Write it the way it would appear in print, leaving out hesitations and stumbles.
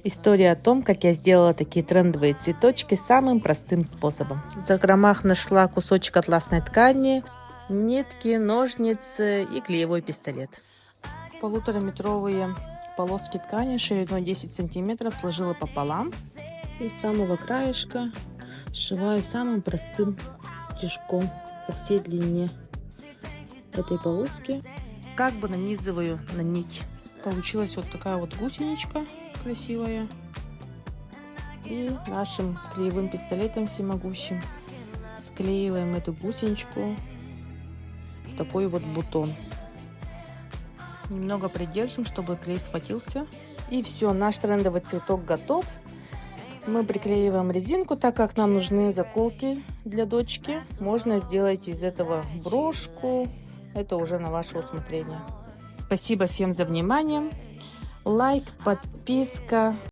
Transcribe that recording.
История о том, как я сделала такие трендовые цветочки самым простым способом. В закромах нашла кусочек атласной ткани, нитки, ножницы и клеевой пистолет. Полутораметровые полоски ткани шириной 10 сантиметров сложила пополам. И с самого краешка сшиваю самым простым стежком по всей длине этой полоски. Как бы нанизываю на нить. Получилась вот такая вот гусеничка красивая. И нашим клеевым пистолетом всемогущим склеиваем эту гусеничку в такой вот бутон. Немного придержим, чтобы клей схватился. И все, наш трендовый цветок готов. Мы приклеиваем резинку, так как нам нужны заколки для дочки. Можно сделать из этого брошку. Это уже на ваше усмотрение. Спасибо всем за внимание. Лайк, подписка.